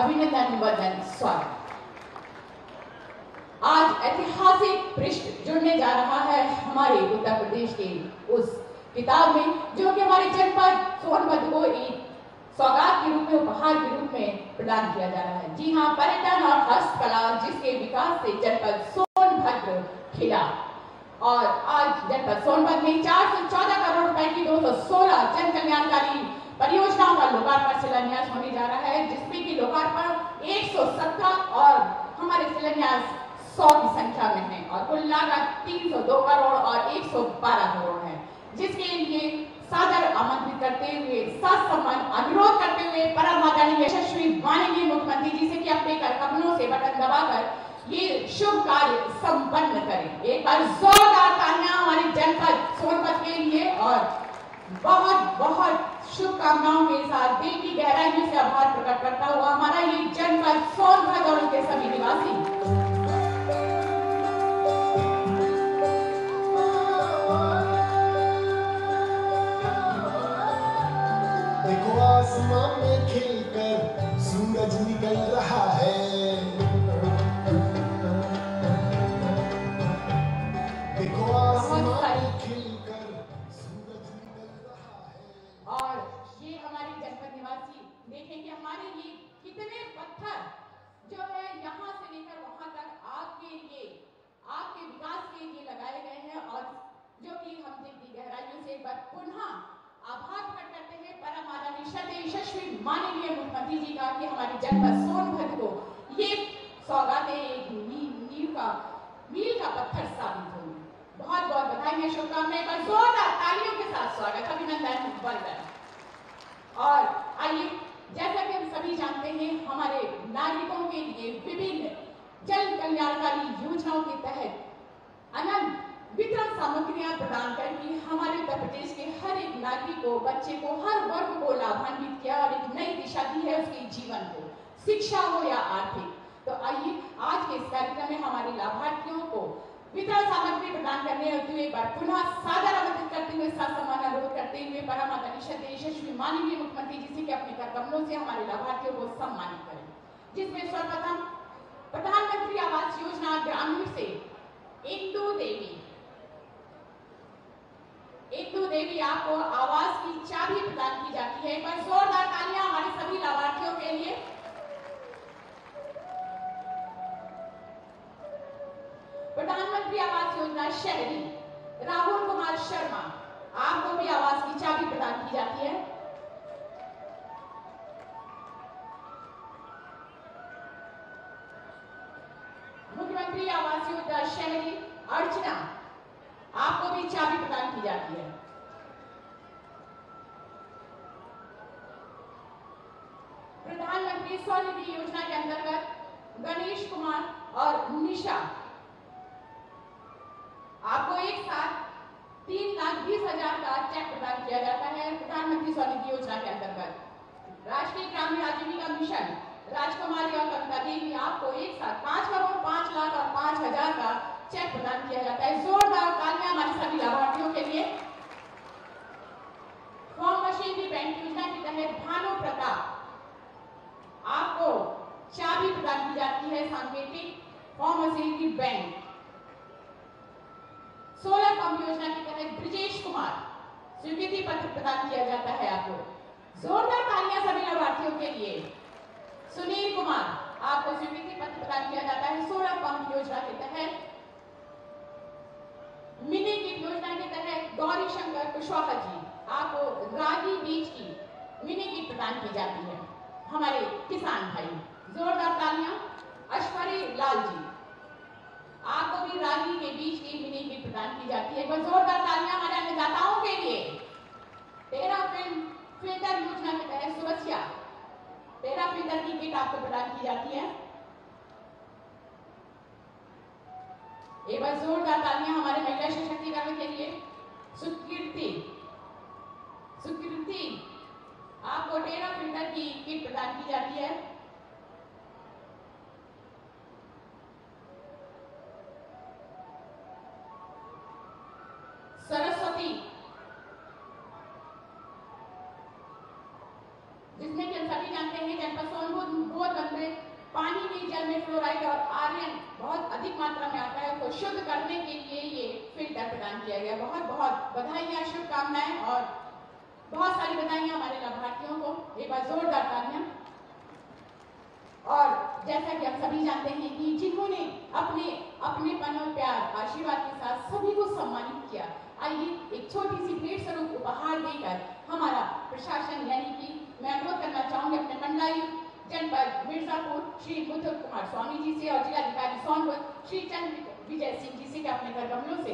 अभिनंदन वंदन स्वागत। आज ऐतिहासिक पृष्ठ जुड़ने जा रहा है हमारे उत्तर प्रदेश के उस किताब में जो कि हमारे जनपद सोनभद्र को एक सौगात के रूप में, उपहार के रूप में प्रदान किया जा रहा है। जी हाँ, पर्यटन और हस्तकला जिसके विकास से जनपद सोनभद्र खिला। और आज जनपद सोनभद्र में 414 करोड़ रुपए की 216 जन कल्याणकारी परियोजनाओं का लोकार्पण शिलान्यास होने जा रहा है, जिसमें की लोकार्पण 117 और हमारे शिलान्यास 100 की संख्या में है और कुल लागत 302 करोड़ और 112 करोड़ है, जिसके लिए सादर आमंत्रित करते हुए ससम्मान अनुरोध करते हुए परम आदरणीय यशस्वी माननीय मुख्यमंत्री जी से कि अपने कर कमलों से बटन दबाकर ये शुभ कार्य संपन्न करें। एक बार जोरदार तालियां हमारे जनपद सोनभद्र के लिए और बहुत बहुत शुभकामनाओं के साथ दिल की गहराइयों से आभार प्रकट करता हुआ हमारा ये जनपद सोनभद्र और उसके सभी निवासी। देखो आसमान में खिलकर सूरज निकल रहा है, देखो आसमान में खिलकर सूरज निकल रहा है। और ये हमारे जनपद निवासी देखें कि हमारे ये कितने पत्थर जो है यहाँ से लेकर वहां तक आपके लिए, आपके विकास के लिए लगाए गए हैं और जो कि हम दिल की गहराइयों से एक बार पुनः आभार प्रकट करते हैं परम आदरणीय श्रद्धेय यशस्वी माननीय मुख्यमंत्री जी का कि हमारे जनपद सोनभद्र को ये सौगातें एक मील का पत्थर साबित होंगी। बहुत बहुत बधाई, शुभकामनाएं, पर जोरदार तालियों के साथ स्वागत, अभिनंदन वंदन। और आइए, जैसा कि हम सभी जानते हैं, हमारे नागरिकों के लिए विभिन्न जन कल्याणकारी योजनाओं के तहत अनंत वितरण सामग्रियां प्रदान करके हमारे उत्तर प्रदेश के हर एक नागरिक को, बच्चे को, हर वर्ग को लाभान्वित किया और एक नई दिशा दी है उसके जीवन को, शिक्षा हो या आर्थिक। तो आइए, आज के इस कार्यक्रम में हमारे लाभार्थियों को वितरण सामग्री प्रदान करने हेतु एक बार पुनः सादर आमंत्रित करते हुए सम्मान अनुरोध करते हुए परम आदरणीय श्रद्धेय यशस्वी माननीय मुख्यमंत्री जी से कि अपने कर कमलों से हमारे लाभार्थियों को सम्मानित करें, जिसमें सर्वप्रथम प्रधानमंत्री आवास योजना ग्रामीण से इंदु देवी आपको आवास की चाबी प्रदान की जाती है। एक बार जोरदार तालियां हमारे सभी लाभार्थियों के लिए। प्रधानमंत्री आवास योजना शहरी राहुल कुमार शर्मा, आपको भी आवास की चाबी प्रदान की जाती है। मुख्यमंत्री आवास योजना शहरी अर्चना, आपको भी चाबी प्रदान की जाती है। प्रधानमंत्री स्वनिधि योजना के अंतर्गत गणेश कुमार और निशा, आपको एक साथ 3,20,000 का चेक प्रदान किया जाता है प्रधानमंत्री स्वनिधि योजना के अंतर्गत। राष्ट्रीय ग्रामीण आजीविका मिशन राजकुमारी और कविता देवी, आपको एक साथ 5 करोड़ 5 लाख और 5,000 का चेक प्रदान किया जाता है। जोरदार तालियां हमारे सभी लाभार्थियों के लिए। फॉर्म मशीनरी बैंक योजना के तहत भानु प्रताप, आपको चाबी प्रदान की जाती है सांकेतिक farm machinery bank. Solar pump योजना के तहत ब्रिजेश कुमार, स्वीकृति पत्र प्रदान किया जाता है आपको। जोरदार तालियां सभी लाभार्थियों के लिए। सुनील कुमार, आपको स्वीकृति पत्र प्रदान किया जाता है सोलर पंप योजना के तहत। मिनी किट योजना के तहत गौरी शंकर कुशवाहा जी, आपको रागी बीज की मिनी किट प्रदान की जाती है हमारे किसान भाई। जोरदार तालियां। अश्वरी लाल जी, आपको भी रागी के बीज की मिनी किट प्रदान की जाती है। जोरदार तालियां हमारे अन्नदाताओं के लिए। तेरा फिल्टर योजना के तहत सुरक्षा तेरा फिल्टर की किट आपको प्रदान की जाती है। एक बार जोरदार तालियां हमारे महिला सशक्तिकरण के लिए। सुकृति, आपको टेरा फिल्टर की किट प्रदान की जाती है। सरस्वती, जिसमें कि हम सभी जानते हैं जनपद सोनभद्र सोडियम फ्लोराइड और आयरन बहुत अधिक मात्रा में आता है, उसको शुद्ध करने के लिए ये फिल्टर प्रदान किया गया। बहुत बहुत बधाइयाँ, शुभकामनाएं और बहुत सारी बधाइयाँ हमारे लाभार्थियों को। एक बार जोरदार तालियां। और जैसा कि आप सभी जानते हैं कि जिन्होंने अपनेपन और प्यार आशीर्वाद के साथ सभी को सम्मानित किया, आइए एक छोटी सी भेंट स्वरूप उपहार देकर हमारा प्रशासन यानी कि मैं अनुरोध करना चाहूंगी अपने मंडलायुक्त जनपद मिर्जापुर श्री मुथुर कुमार स्वामी जी से और जिलाधिकारी सोनभद्र श्री चंद्र विजय सिंह जी से अपने कर कमलों से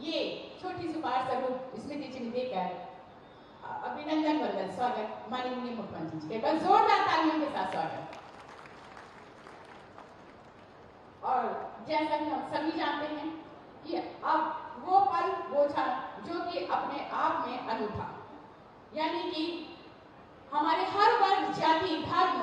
ये छोटी सी उपहार स्वरूप स्मृति चिन्ह देकर अभिनंदन वंदन स्वागत माननीय मुख्यमंत्री जी के बस जोरदार तालियों के साथ स्वागत। और जैसा कि हम सभी जानते हैं कि अब वो पल वो था जो कि अपने आप में अनूठा, यानी कि हमारे हर वर्ग जाति धर्म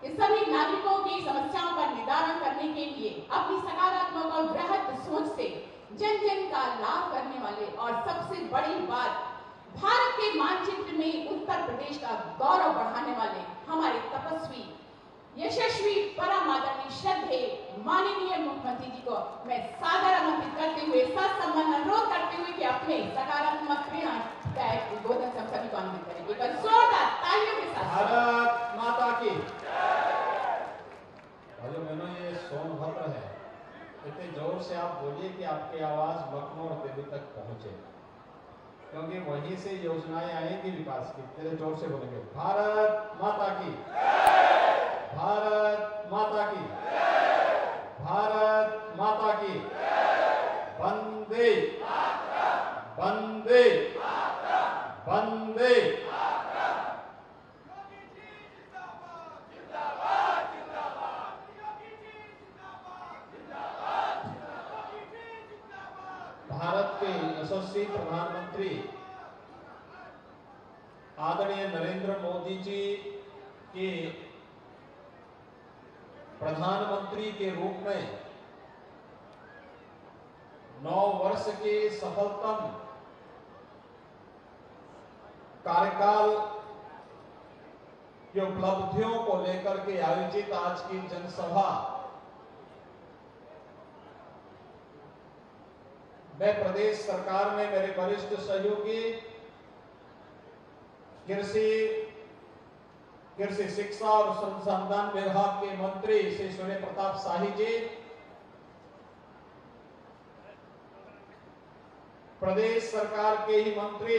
के सभी नागरिकों की समस्याओं का निदान करने के लिए अपनी सकारात्मक और बृहद सोच से जन जन का लाभ करने वाले और सबसे बड़ी बात भारत के मानचित्र में उत्तर प्रदेश का गौरव बढ़ाने वाले हमारे तपस्वी यशस्वी परम आदरणीय श्रद्धेय माननीय मुख्यमंत्री जी को मैं सादर आमंत्रित करते हुए ससम्मान अनुरोध करते हुए कि अपने सकारात्मक प्रेरणादायक उद्बोधन से सभी को आमंत्रित करें। एक बार जोरदार तालियों के साथ। भारत माता की। भाइयों बहनों, ये सोनभद्र है, इतने जोर से आप बोलिए कि आपकी आवाज लखनऊ और दिल्ली तक पहुंचे, क्योंकि वहीं से योजनाएं आएंगी विकास की। तेरे जोर से बोलेंगे भारत माता की, भारत माता की, भारत माता की, वंदे वंदे वंदे। भारत के यशस्वी प्रधानमंत्री आदरणीय नरेंद्र मोदी जी के प्रधानमंत्री के रूप में 9 वर्ष के सफलतम कार्यकाल की उपलब्धियों को लेकर के आयोजित आज की जनसभा मैं प्रदेश सरकार में मेरे वरिष्ठ सहयोगी कृषि शिक्षा और संसाधन विभाग के मंत्री श्री सूर्य प्रताप शाही जी, प्रदेश सरकार के ही मंत्री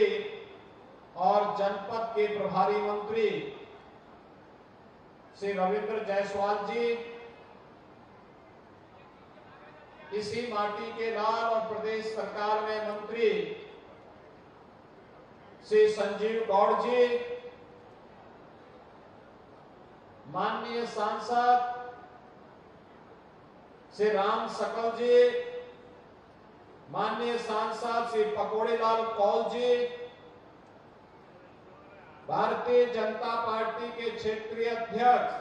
और जनपद के प्रभारी मंत्री श्री रविंद्र जायसवाल जी, इसी माटी के लाल और प्रदेश सरकार में मंत्री श्री संजीव गौड़ जी, माननीय सांसद श्री राम सकल जी, माननीय सांसद श्री पकौड़े लाल कौल जी, भारतीय जनता पार्टी के क्षेत्रीय अध्यक्ष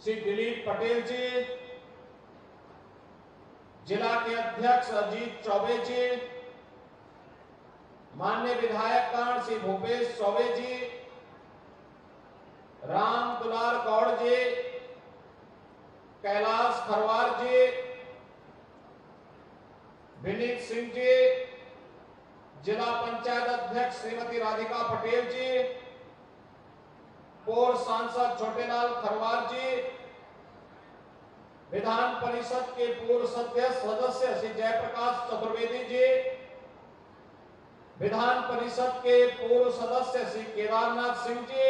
श्री दिलीप पटेल जी, जिला के अध्यक्ष अजीत चौबे जी, माननीय विधायकगण श्री भूपेश चौबे जी, राम दुलार गौड़ जी, कैलाश खरवार जी, विनीत सिंह जी, जिला पंचायत अध्यक्ष श्रीमती राधिका पटेल जी, पूर्व सांसद छोटेलाल खरवार जी, विधान परिषद के पूर्व सदस्य श्री जयप्रकाश चतुर्वेदी जी, विधान परिषद के पूर्व सदस्य श्री केदारनाथ सिंह जी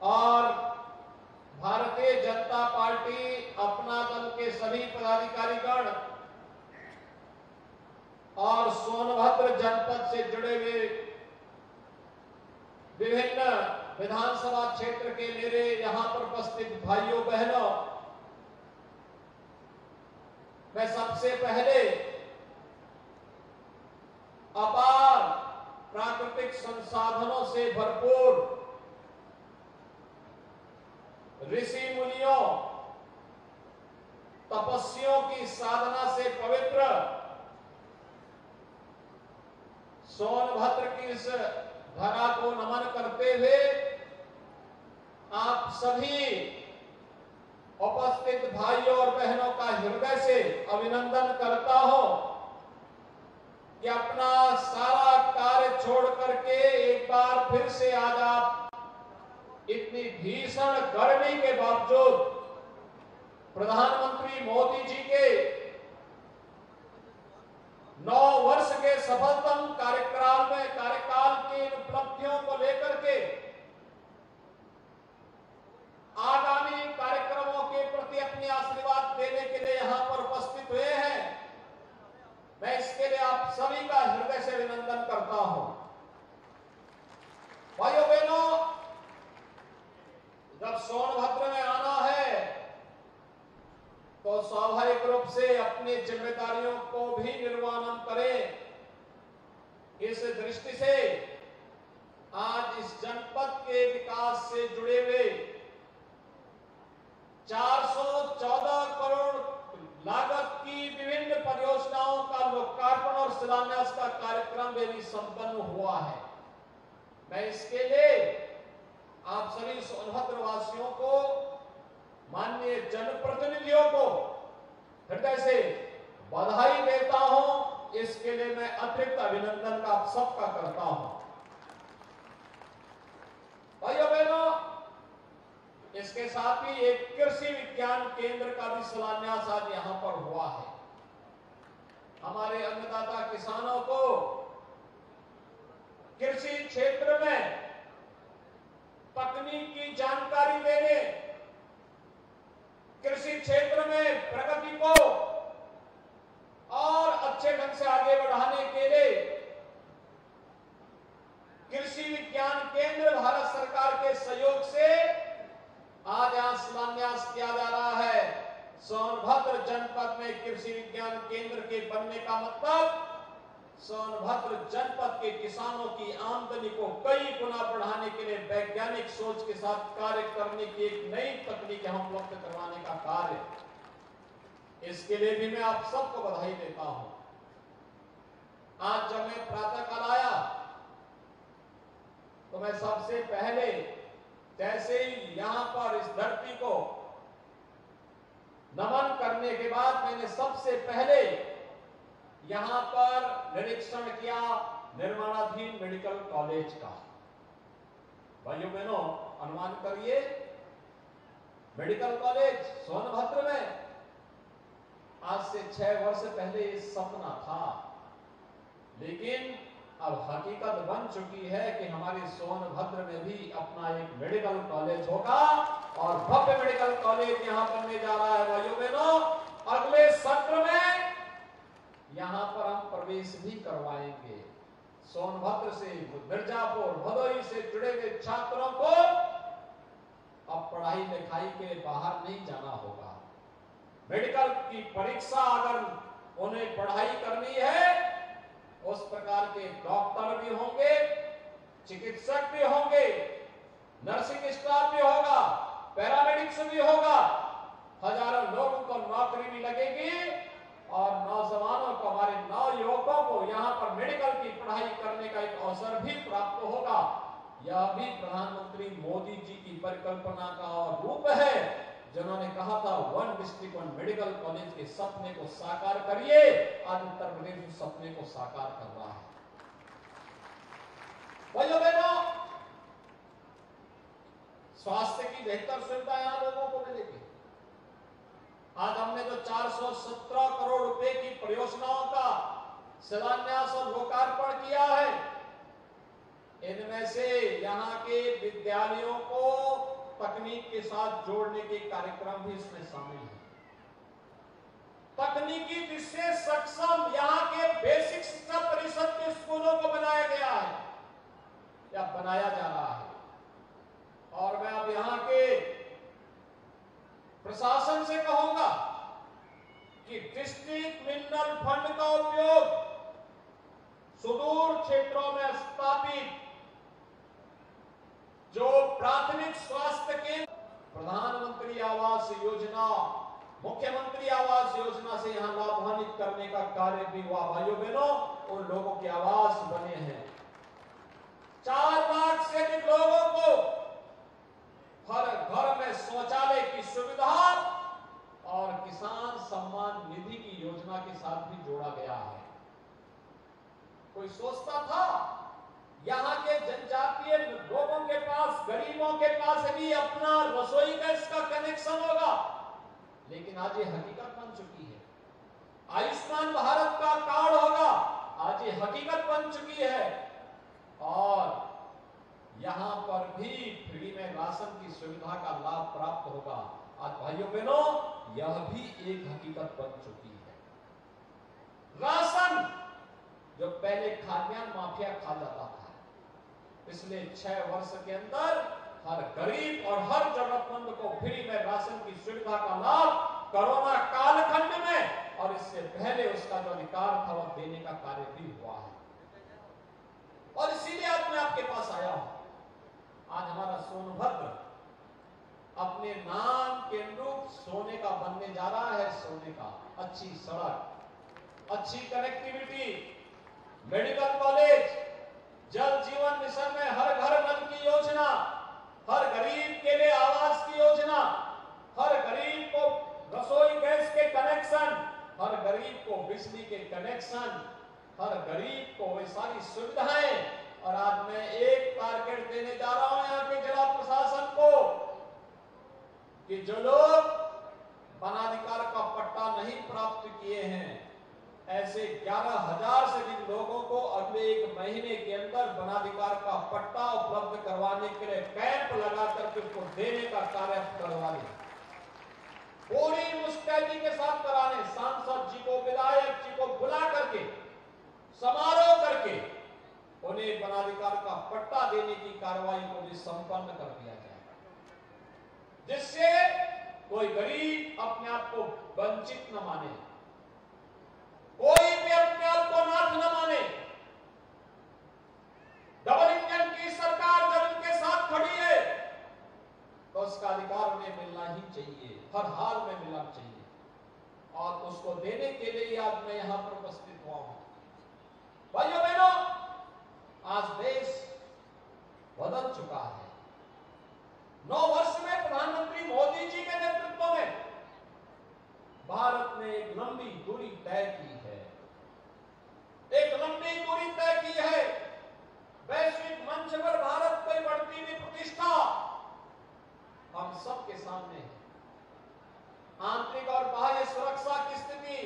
और भारतीय जनता पार्टी अपना दल के सभी पदाधिकारीगण और सोनभद्र जनपद से जुड़े हुए विभिन्न विधानसभा क्षेत्र के मेरे यहां पर उपस्थित भाइयों बहनों, मैं सबसे पहले अपार प्राकृतिक संसाधनों से भरपूर ऋषि मुनियों तपस्वियों की साधना से पवित्र सोनभद्र की इस धरा को नमन करते हुए आप सभी उपस्थित भाइयों और बहनों का हृदय से अभिनंदन करता हूं कि अपना सारा कार्य छोड़ करके एक बार फिर से आज आप इतनी भीषण गर्मी के बावजूद प्रधानमंत्री मोदी जी के 9 वर्ष के सफलतम कार्यकाल की उपलब्धियों को लेकर के आगामी कार्यक्रमों के प्रति अपनी आशीर्वाद देने के लिए यहां पर उपस्थित हुए हैं। मैं इसके लिए आप सभी का हृदय से अभिनंदन करता हूं। भाइयों बहनों, जब सोनभद्र में आना है तो स्वाभाविक रूप से अपनी जिम्मेदारियों को भी निर्वहन करें। इस दृष्टि से आज इस जनपद के विकास से जुड़े हुए 414 करोड़ लागत की विभिन्न परियोजनाओं का लोकार्पण और शिलान्यास का कार्यक्रम भी संपन्न हुआ है। मैं इसके लिए आप सभी सोनभद्र वासियों को, माननीय जनप्रतिनिधियों को हृदय से बधाई देता हूं। इसके लिए मैं अतिरिक्त अभिनंदन का आप सबका करता हूं। भाइयों बहनों, इसके साथ ही एक कृषि विज्ञान केंद्र का भी शिलान्यास आज यहां पर हुआ है। हमारे अन्नदाता किसानों को कृषि क्षेत्र में तकनीक की जानकारी देने, कृषि क्षेत्र में प्रगति को और अच्छे ढंग से आगे बढ़ाने के लिए कृषि विज्ञान केंद्र भारत सरकार के सहयोग से आज यहां शिलान्यास किया जा रहा है। सोनभद्र जनपद में कृषि विज्ञान केंद्र के बनने का मतलब सोनभद्र जनपद के किसानों की आमदनी को कई गुना बढ़ाने के लिए वैज्ञानिक सोच के साथ कार्य करने की एक नई तकनीक हम उपलब्ध करवाने का कार्य। इसके लिए भी मैं आप सबको बधाई देता हूं। आज जब मैं प्रातःकाल आया तो मैं सबसे पहले, जैसे ही यहां पर इस धरती को नमन करने के बाद मैंने सबसे पहले यहां पर निरीक्षण किया निर्माणाधीन मेडिकल कॉलेज का। भाइयों बहनों, अनुमान करिए, मेडिकल कॉलेज सोनभद्र में आज से 6 वर्ष पहले ये सपना था, लेकिन अब हकीकत बन चुकी है कि हमारे सोनभद्र में भी अपना एक मेडिकल कॉलेज होगा और भव्य मेडिकल कॉलेज यहां बनने जा रहा है। भाइयों बहनों, अगले सत्र में यहां पर हम प्रवेश भी करवाएंगे। सोनभद्र से मिर्जापुर, भदोही से जुड़े हुए छात्रों को अब पढ़ाई लिखाई के बाहर नहीं जाना होगा। मेडिकल की परीक्षा अगर उन्हें पढ़ाई करनी है, उस प्रकार के डॉक्टर भी होंगे, चिकित्सक भी होंगे, नर्सिंग स्टाफ भी होगा, पैरामेडिक्स भी होगा, हजारों लोगों को नौकरी भी लगेगी और नौजवानों को, हमारे नवयुवकों को यहां पर मेडिकल की पढ़ाई करने का एक अवसर भी प्राप्त होगा। यह भी प्रधानमंत्री मोदी जी की परिकल्पना का रूप है, जिन्होंने कहा था 1 डिस्ट्रिक्ट 1 मेडिकल कॉलेज के सपने को साकार करिए। आज उत्तर प्रदेश उस सपने को साकार कर रहा है। भाइयों बहनों, स्वास्थ्य की बेहतर सुविधा यहां लोगों को मिलेगी। आज हमने जो 417 करोड़ रुपए की परियोजनाओं का शिलान्यास और लोकार्पण किया है, इनमें से यहाँ के विद्यालयों को तकनीक के साथ जोड़ने के कार्यक्रम भी इसमें शामिल है। तकनीकी दृष्टि से सक्षम यहाँ के बेसिक शिक्षा परिषद के स्कूलों को बनाया गया है या बनाया जा रहा है। और मैं अब यहाँ के प्रशासन से कहूंगा कि डिस्ट्रिक्ट मिनरल फंड का उपयोग सुदूर क्षेत्रों में स्थापित जो प्राथमिक स्वास्थ्य केंद्र, प्रधानमंत्री आवास योजना, मुख्यमंत्री आवास योजना से यहां लाभान्वित करने का कार्य भी हुआ। भाइयों बहनों, उन लोगों के आवास बने हैं। 4 लाख से अधिक लोगों को हर घर में शौचालय की सुविधा योजना के साथ भी जोड़ा गया है। कोई सोचता था यहाँ के जनजातीय लोगों के पास, गरीबों के पास भी अपना रसोई गैस का कनेक्शन होगा, लेकिन आज ये हकीकत बन चुकी है। आयुष्मान भारत का कार्ड होगा, आज ये हकीकत बन चुकी है। और यहाँ पर भी फ्री में राशन की सुविधा का लाभ प्राप्त होगा। आज भाइयों बहनों, यह भी एक हकीकत बन चुकी है। राशन जो पहले खाद्यान्न माफिया खा जाता था, पिछले 6 वर्ष के अंदर हर गरीब और हर जरूरतमंद को फ्री में राशन की सुविधा का लाभ कोरोना कालखंड में और इससे पहले उसका जो अधिकार था वह देने का कार्य भी हुआ है। और इसीलिए आज मैं आपके पास आया हूं। आज हमारा सोनभद्र अपने नाम के अनुरूप सोने का बनने जा रहा है। सोने का, अच्छी सड़क, अच्छी कनेक्टिविटी, मेडिकल कॉलेज, जल जीवन मिशन में हर घर नल की योजना, हर गरीब के लिए आवास की योजना, हर गरीब को रसोई गैस के कनेक्शन, हर गरीब को बिजली के कनेक्शन, हर गरीब को वे सारी सुविधाएं। और आज मैं एक टारगेट देने जा रहा हूं यहाँ के जिला प्रशासन को कि जो लोग वनाधिकार का पट्टा नहीं प्राप्त किए हैं, ऐसे 11,000 से अधिक लोगों को अगले 1 महीने के अंदर वनाधिकार का पट्टा उपलब्ध करवाने के लिए कैंप लगाकर के उनको देने का कार्य करवा दें। पूरी मुस्तैदी के साथ कराने, सांसद जी को, विधायक जी को बुला करके समारोह करके उन्हें वनाधिकार का पट्टा देने की कार्रवाई को भी संपन्न कर दिया जाए, जिससे कोई गरीब अपने आप को वंचित न माने, कोई भी अपने आप को नाथ न माने। डबल इंजन की सरकार जब इनके साथ खड़ी है तो उसका अधिकार उन्हें मिलना ही चाहिए, हर हाल में मिलना चाहिए। और उसको देने के लिए आज मैं यहां पर उपस्थित हुआ हूं। भाइयों बहनों, आज देश बदल चुका है। 9 वर्ष में प्रधानमंत्री मोदी जी के नेतृत्व में भारत ने एक लंबी दूरी तय की है, एक लंबी दूरी तय की है। वैश्विक मंच पर भारत को बढ़ती हुई प्रतिष्ठा हम सबके सामने है। आंतरिक और बाह्य सुरक्षा की स्थिति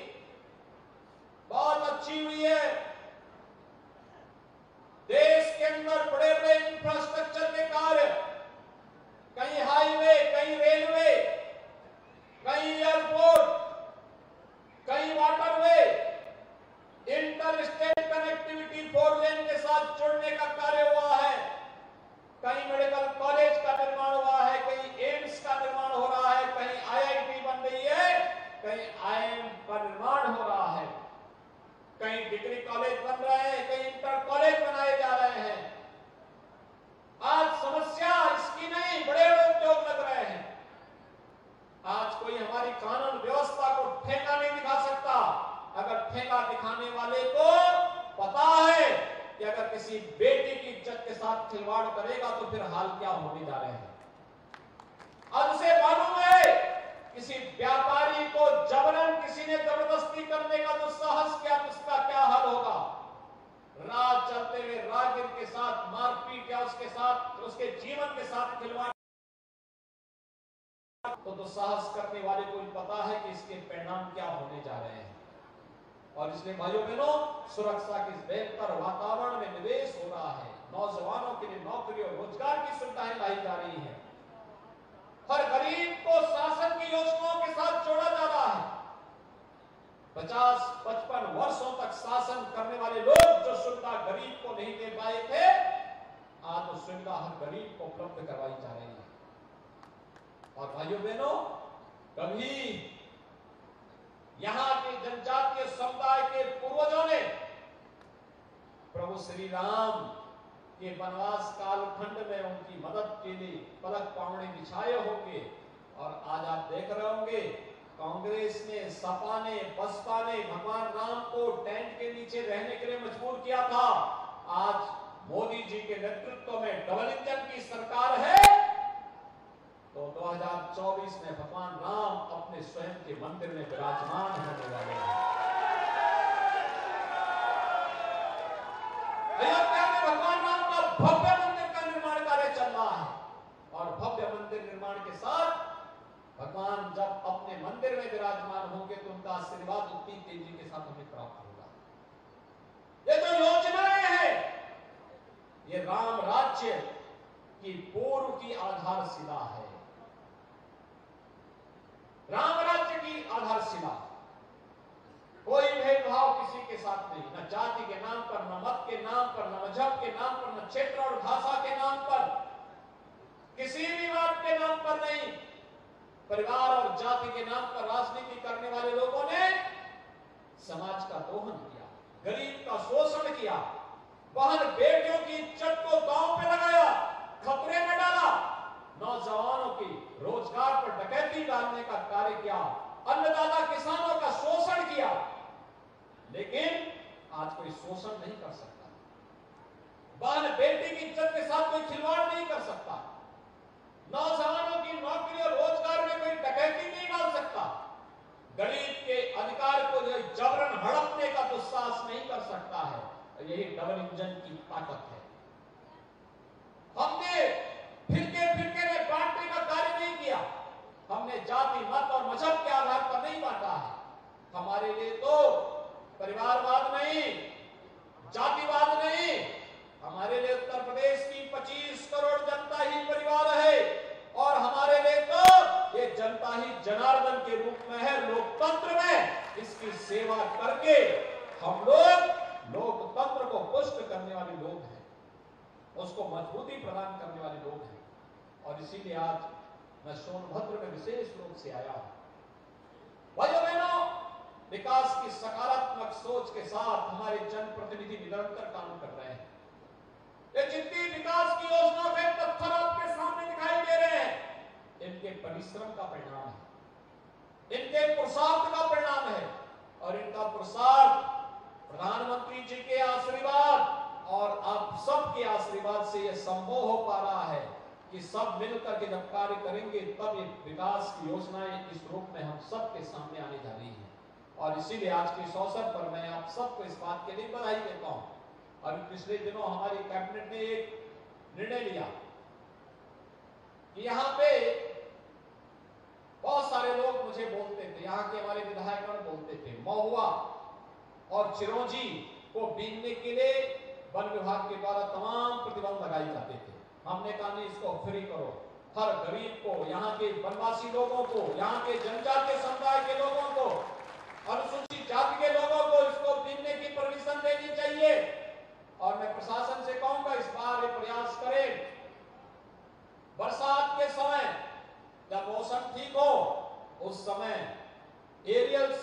बहुत अच्छी हुई है। देश के अंदर बड़े बड़े इंफ्रास्ट्रक्चर के कार्य, कहीं हाईवे, कहीं रेलवे, कहीं एयरपोर्ट, कहीं वाटरवे, इंटर स्टेट कनेक्टिविटी 4 लेन के साथ जुड़ने का कार्य हुआ है। कहीं मेडिकल कॉलेज का निर्माण हुआ है, कहीं एम्स का निर्माण हो रहा है, कहीं IIT बन रही है, कहीं IIM का निर्माण हो रहा है, कहीं डिग्री कॉलेज बन रहे हैं, कहीं इंटर कॉलेज बनाए जा रहे हैं। आज समस्या इसकी नहीं, बड़े बड़े उद्योग लग रहे हैं। आज कोई हमारी कानून व्यवस्था को ठेका नहीं दिखा सकता। अगर ठेका दिखाने वाले को पता है कि अगर किसी बेटी की इज्जत के साथ खिलवाड़ करेगा तो फिर हाल क्या होने जा रहे हैं। अब उसे मालूम है किसी व्यापारी को जबरन किसी ने जबरदस्ती करने का दुस्साहस किया तो उसका क्या हाल होगा। राह चलते हुए राहगीर के साथ मारपीट या उसके साथ, उसके जीवन के साथ खिलवाड़ तो दुस्साहस करने वाले को पता है कि इसके परिणाम क्या होने जा रहे हैं। और इसलिए भाइयों बहनों, सुरक्षा के बेहतर वातावरण में निवेश हो रहा है। नौजवानों के लिए नौकरी और रोजगार की सुविधाएं लाई जा रही हैं। हर गरीब को शासन की योजनाओं के साथ जोड़ा जा रहा है। 50-55 वर्षों तक शासन करने वाले लोग जो सुविधा गरीब को नहीं दे पाए थे, आज वो सुविधा हर गरीब को उपलब्ध करवाई जा रही है। और भाइयों बहनों, कभी यहां के जनजातीय समुदाय के पूर्वजों ने प्रभु श्री राम के वनवास कालखंड में उनकी मदद के लिए पलक पावने बिछाए होंगे। और आज आप देख रहे होंगे कांग्रेस ने, सपा ने, बसपा ने भगवान राम को टेंट के नीचे रहने के लिए मजबूर किया था। आज मोदी जी के नेतृत्व में डबल इंजन की सरकार है तो 2024 में भगवान राम अपने स्वयं के मंदिर में विराजमान होने वाले हैं। निर्माण के साथ भगवान जब अपने मंदिर में विराजमान होंगे तो उनका आशीर्वाद उतनी तेजी के साथ हमें प्राप्त होगा। ये जो योजनाएं हैं, ये राम राज्य की पूर्व की आधारशिला है। राम राज्य की आधारशिला, कोई भेदभाव किसी के साथ नहीं, न जाति के नाम पर, न मत के नाम पर, न मजहब के नाम पर, न क्षेत्र और भाषा के नाम पर, किसी भी बात के नाम पर नहीं। परिवार और जाति के नाम पर राजनीति करने वाले लोगों ने समाज का दोहन किया, गरीब का शोषण किया, बहन बेटियों की इज्जत को दांव पे लगाया, खतरे में डाला, नौजवानों की रोजगार पर डकैती डालने का कार्य किया, अन्नदाता किसानों का शोषण किया। लेकिन आज कोई शोषण नहीं कर सकता, बहन बेटी की इज्जत के साथ कोई खिलवाड़ नहीं कर सकता, नौजवानों की नौकरी और रोजगार में कोई डकैती नहीं डाल सकता, गरीब के अधिकार को जबरन हड़पने का दुस्साहस नहीं कर सकता है। यही डबल इंजन की ताकत है। हमने फिरके में बांटने का कार्य नहीं किया, हमने जाति मत और मजहब के आधार पर नहीं बांटा है। हमारे लिए तो परिवारवाद नहीं, जातिवाद नहीं, हमारे लिए उत्तर प्रदेश की 25 करोड़ जनता ही परिवार है और हमारे लिए तो ये जनता ही जनार्दन के रूप में है। लोकतंत्र में इसकी सेवा करके हम लोग लोकतंत्र को पुष्ट करने वाले लोग हैं, उसको मजबूती प्रदान करने वाले लोग हैं। और इसीलिए आज मैं सोनभद्र में विशेष रूप से आया हूं। भाइयों बहनों, विकास की सकारात्मक सोच के साथ हमारे जनप्रतिनिधि निरंतर काम कर रहे हैं। ये जितनी विकास की योजना के पत्थर आपके सामने दिखाई दे रहे हैं, इनके परिश्रम का परिणाम है, इनके पुरुषार्थ का परिणाम है। और इनका पुरुषार्थ प्रधानमंत्री जी के आशीर्वाद और आप सबके आशीर्वाद से यह संभव हो पा रहा है कि सब मिलकर के जब कार्य करेंगे तब ये विकास की योजनाएं इस रूप में हम सबके सामने आने जा रही हैं। और इसीलिए आज के इस अवसर पर मैं आप सबको इस बात के लिए बधाई देता हूं। और पिछले दिनों हमारी कैबिनेट ने एक निर्णय लिया कि यहाँ पे बहुत सारे लोग मुझे बोलते थे, यहाँ के हमारे विधायकगण बोलते थे, महुआ और चिरौंजी को बीनने के लिए वन विभाग के द्वारा तमाम प्रतिबंध लगाए जाते थे। हमने कहा नहीं, इसको फ्री करो, हर गरीब को, यहाँ के वनवासी लोगों को, यहाँ के जनजातीय समुदाय के लोगों को, अनुसूचित जाति के लोगों को इसको बीनने की परमिशन देनी चाहिए। और मैं प्रशासन से कहूंगा इस बार ये प्रयास करें, बरसात के समय जब मौसम ठीक हो उस समय एरियल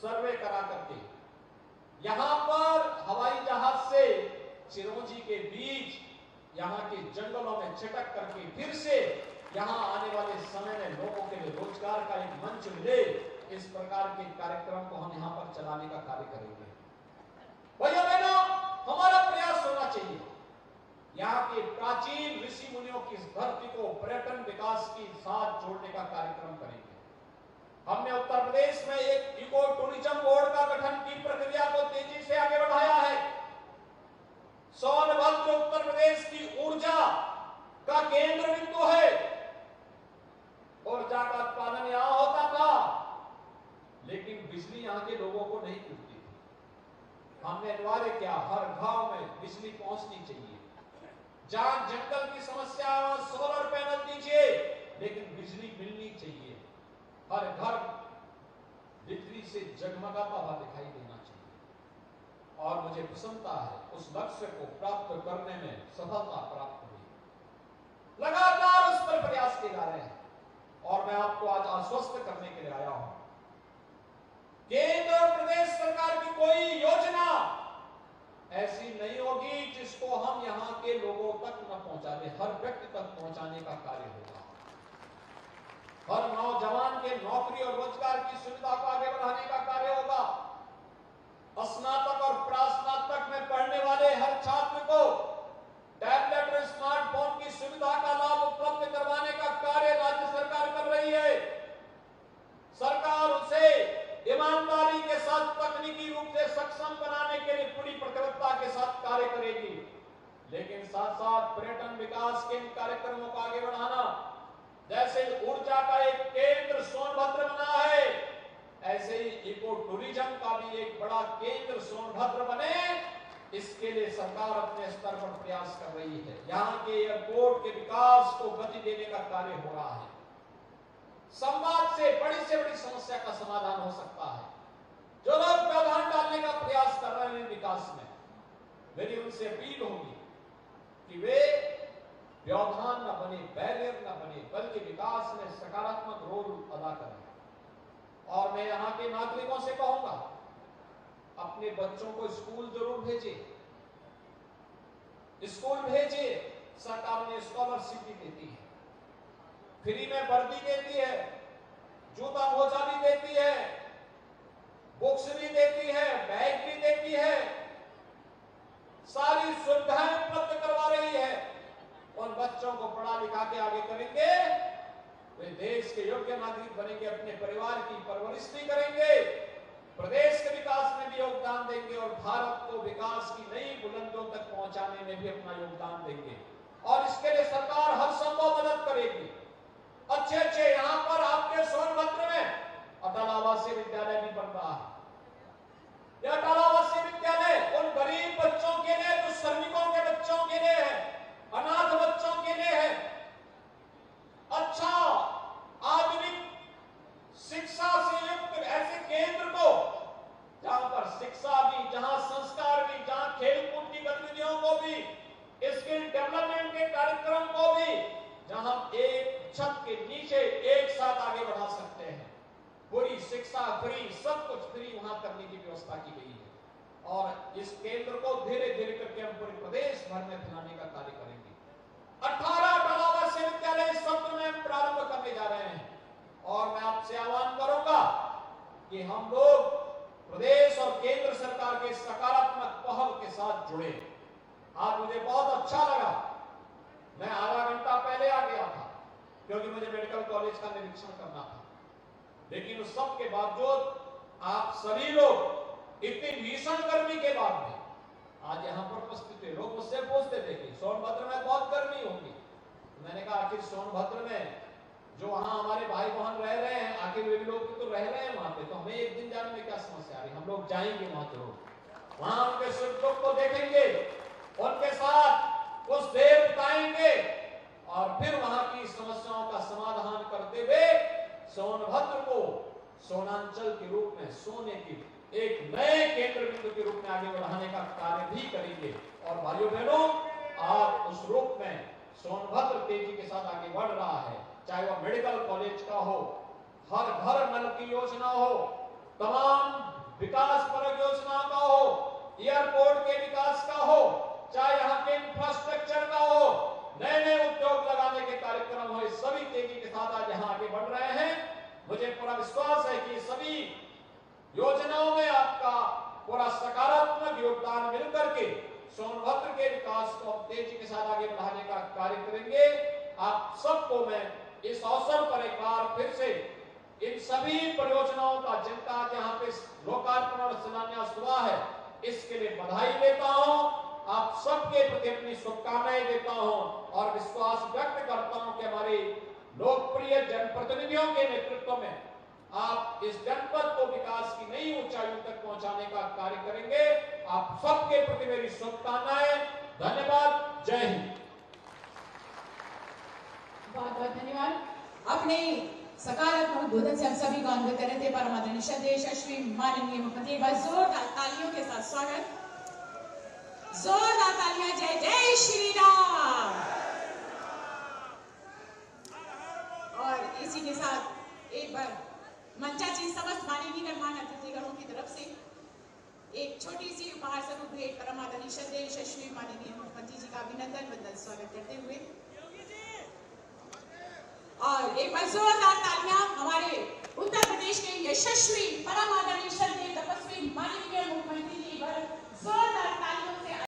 सर्वे करा करके यहां पर हवाई जहाज से चिरौंजी के बीज यहाँ के जंगलों में छिटक करके फिर से यहाँ आने वाले समय में लोगों के लिए रोजगार का एक मंच मिले, इस प्रकार के कार्यक्रम को हम यहाँ पर चलाने का कार्य करेंगे। भैया बहनों, हमारा प्रयास होना चाहिए यहाँ के प्राचीन ऋषि मुनियों की इस धरती को पर्यटन विकास के साथ जोड़ने का कार्यक्रम करेंगे। हमने उत्तर प्रदेश में एक इको टूरिज्म बोर्ड का गठन की प्रक्रिया को तेजी से आगे बढ़ाया है। सोनभद्र उत्तर प्रदेश की ऊर्जा का केंद्र बिंदु है। ऊर्जा का उत्पादन यहां होता था, लेकिन बिजली यहां के लोगों को नहीं मिलती थी। हमने अनिवार्य किया, हर गांव में बिजली पहुंचनी चाहिए। जहां जंगल की समस्या है वहां सोलर पैनल दीजिए, लेकिन बिजली मिलनी चाहिए। हर घर बिजली से जगमगाता हुआ दिखाई देना चाहिए। और मुझे प्रसन्नता है उस लक्ष्य को प्राप्त करने में सफलता प्राप्त हुई। लगातार उस पर प्रयास किए जा रहे हैं और मैं आपको आज आश्वस्त करने के लिए आया हूं, केंद्र और प्रदेश सरकार की कोई योजना ऐसी नहीं होगी जिसको हम यहां के लोगों तक न पहुंचा दे। हर व्यक्ति तक पहुंचाने का कार्य होगा। हर नौजवान के नौकरी और रोजगार की सुविधा को आगे बढ़ाने का कार्य होगा। स्नातक और प्रास्नातक में पढ़ने वाले हर छात्र को टैबलेट और स्मार्टफोन की सुविधा का लाभ उपलब्ध करवाने का कार्य राज्य सरकार कर रही है। सरकार उसे ईमानदारी के साथ तकनीकी रूप से सक्षम बनाने के लिए पूरी प्रतिबद्धता के साथ कार्य करेगी। लेकिन साथ साथ पर्यटन विकास के इन कार्यक्रमों को आगे बढ़ाना, जैसे केंद्र सोनभद्र बने, इसके लिए सरकार अपने स्तर पर प्रयास कर रही है। यहाँ के एयरपोर्ट के विकास को गति देने का कार्य हो रहा है। संवाद से बड़ी समस्या का समाधान हो सकता है। जो लोग व्यवधान डालने का प्रयास कर रहे हैं विकास में, मेरी उनसे अपील होगी कि वे व्यवधान न बने, बैरियर न बने, बल्कि विकास में सकारात्मक रोल अदा करें। और मैं यहाँ के नागरिकों से कहूंगा, अपने बच्चों को स्कूल जरूर भेजिए, स्कूल भेजिए। सरकार ने स्कॉलरशिप भी देती है, फ्री में वर्दी देती है, जूता मोजा भी देती है, बुक्स भी देती है, बैग भी देती है, सारी सुविधाएं उपलब्ध करवा रही है। उन बच्चों को पढ़ा लिखा के आगे करेंगे, वे देश के योग्य नागरिक बनेंगे, अपने परिवार की परवरिश भी करेंगे, प्रदेश के विकास में भी योगदान देंगे और भारत को विकास की नई बुलंदियों तक पहुंचाने में भी अपना योगदान देंगे। और इसके लिए सरकार हर संभव मदद करेगी। अच्छे यहाँ पर आपके सोनभद्र में अटल आवासीय विद्यालय भी बन रहा है। यह अटल आवासीय विद्यालय उन गरीब बच्चों के लिए, जो श्रमिकों के बच्चों के लिए है, अनाथ बच्चों के लिए है। अच्छा आधुनिक शिक्षा से युक्त ऐसे केंद्र को, जहां पर शिक्षा भी, जहां संस्कार भी, जहां खेलकूद की गतिविधियों को भी, स्किल डेवलपमेंट के कार्यक्रम को भी, जहां एक छत के नीचे एक साथ आगे बढ़ा सकते हैं। पूरी शिक्षा फ्री, सब कुछ फ्री वहां करने की व्यवस्था की गई है। और इस केंद्र को धीरे धीरे करके हम पूरे प्रदेश भर में फैलाने का कार्य करेंगे। 18 अटल आवासीय विद्यालय इस सत्र में हम प्रारंभ करने जा रहे हैं। और मैं आपसे आह्वान करूंगा कि हम लोग प्रदेश और केंद्र सरकार के सकारात्मक पहल के साथ जुड़े। आज मुझे बहुत अच्छा लगा, मैं आधा घंटा पहले आ गया था क्योंकि मुझे मेडिकल कॉलेज का निरीक्षण करना था, लेकिन उस सब के बावजूद आप सभी लोग इतनी भीषण गर्मी के बाद में आज यहाँ पर उपस्थित थे। लोग मुझसे पूछते थे कि सोनभद्र में बहुत गर्मी होगी। मैंने कहा आखिर सोनभद्र में जो वहाँ हमारे भाई बहन रह रहे हैं, आखिर वे लोग तो रह रहे हैं वहाँ पे, तो हमें एक दिन जाने में क्या समस्या आ रही। हम लोग जाएंगे वहाँ जरूर, वहाँ उनके सुख दुख को देखेंगे, उनके साथ कुछ देर बिताएंगे और फिर वहाँ की समस्याओं का समाधान करते हुए सोनभद्र को सोनांचल के रूप में, सोने की एक नए केंद्र बिंदु के रूप में आगे बढ़ाने का कार्य भी करेंगे। और भाइयों बहनों, आज उस रूप में सोनभद्र तेजी के साथ आगे बढ़ रहा है। चाहे वह मेडिकल कॉलेज का हो, हर घर नल की योजना हो, तमाम विकास परक योजना का हो, एयरपोर्ट के विकास का हो, चाहे यहाँ के इंफ्रास्ट्रक्चर का हो, नए नए उद्योग लगाने के कार्यक्रम हो, सभी तेजी के साथ आज यहाँ आगे बढ़ रहे हैं। मुझे पूरा विश्वास है कि सभी योजनाओं में आपका पूरा सकारात्मक योगदान मिलकर के सोनभद्र के विकास को तेजी के साथ आगे बढ़ाने का कार्य करेंगे। आप सबको मैं इस अवसर पर एक बार फिर से इन सभी परियोजनाओं का जिनका यहाँ पे लोकार्पण और शिलान्यास हुआ है, इसके लिए बधाई देता हूँ। आप सबके प्रति अपनी शुभकामनाएं देता हूँ और विश्वास व्यक्त करता हूँ कि हमारे लोकप्रिय जनप्रतिनिधियों के नेतृत्व में आप इस जनपद को विकास की नई ऊंचाइयों तक पहुंचाने का कार्य करेंगे। आप सबके प्रति मेरी शुभकामनाएं। धन्यवाद। जय हिंद। बहुत बहुत धन्यवाद। अपने सकारात्मक उद्बोधन से हम सभी को अवगत कर रहे थे परमादरणीय श्रद्धेय यशस्वी माननीय मुख्यमंत्री। एक बार जोरदार तालियों के साथ स्वागत, जोरदार तालियां। जय जय श्री राम। और इसी के साथ एक बार मंचाची समस्त माननीय गणमान्य अतिथिगणों की तरफ से एक छोटी सी उपहार स्वरूप भेंट परमादरणीय श्रद्धेय यशस्वी माननीय मुख्यमंत्री जी का अभिनंदन बंदन स्वागत करते हुए, और एक बार जोरदार तालियां हमारे उत्तर प्रदेश के यशस्वी परमादरणीय श्रद्धेय तपस्वी माननीय मुख्यमंत्री जी पर जोरदार तालियों से